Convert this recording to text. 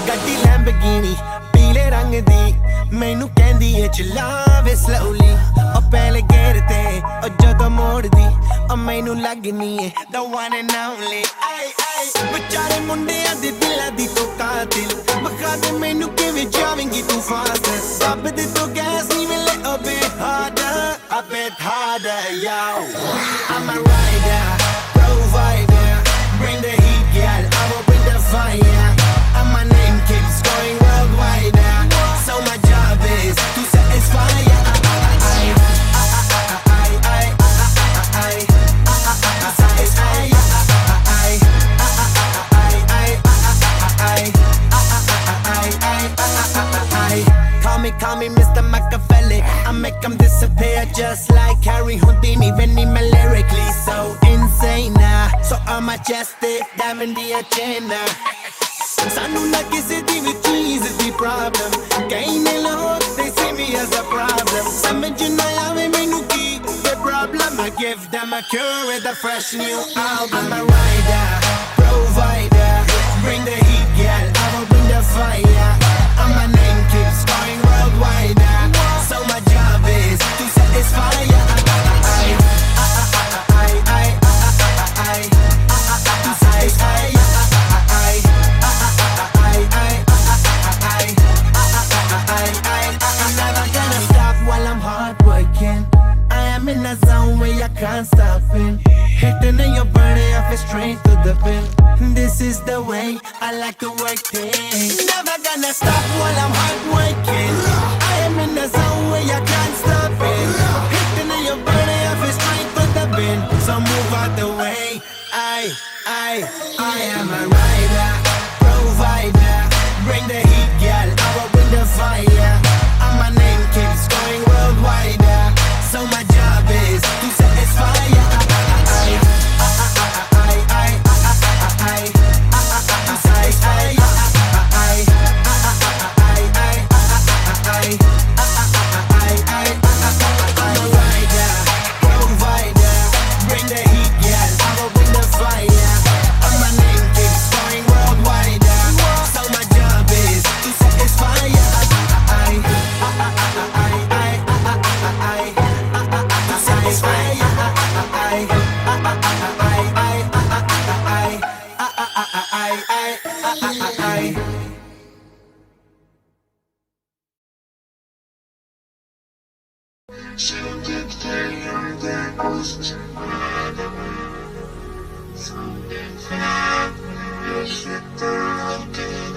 ਗੱਡੀ ਲੈਂਬਗੀਨੀ ਪੀਲੇ ਰੰਗ ਦੀ ਮੈਨੂੰ ਕਹਿੰਦੀ ਏ ਚਲਾਵੇ slowly ਉਹ ਪਹਿਲੇ ਗੇਰ ਤੇ ਉਹ ਜਦੋਂ ਮੋੜਦੀ ਉਹ ਮੈਨੂੰ ਲੱਗਨੀ ਏ the one and only ਵਿਚਾਰੇ ਮੁੰਡਿਆਂ ਦੇ ਦਿਲਾਂ ਦੀ ਤੂੰ ਕਾਤਿਲ ਬਖਾ ਦੇ ਮੈਨੂੰ ਕਿਵੇਂ ਜਾਵੇਂਗੀ ਤੂੰ ਫਾਸਟ ਰੱਬ ਦੇ ਤੋਂ ਗੈਸ ਨਹੀਂ ਮਿਲੇ a bit harder yo I'm a rider provider bring the heat girl I will bring the fire and my name keeps going worldwide so my job is to satisfy Call me Mr. Machiavelli I make them disappear just like Harry Houdini Veni me lyrically so insane so I'm majestic diamond the agenda Sanu na kisi di vi cheese di problem Kahin log they see me as a problem Samajh na aave mainu ki the problem I give them a cure with a fresh new album I'm a rider provider bring the heat girl I will bring the fire and my name keeps going worldwide so my job is to satisfy I'm never gonna stop while I'm hard working I am in a zone where I can't stop it hitting in your body I feel straight to the pin this is the way I like to work things never gonna stop while I'm hard working I am in a zone where I can't stop it hitting in your body I feel straight to the pin so move out the way I am a rider provider bring the heat girl I will bring the fire and my name keeps going worldwide so my job is to satisfy Something failure that was incredible. Something flat, you hit the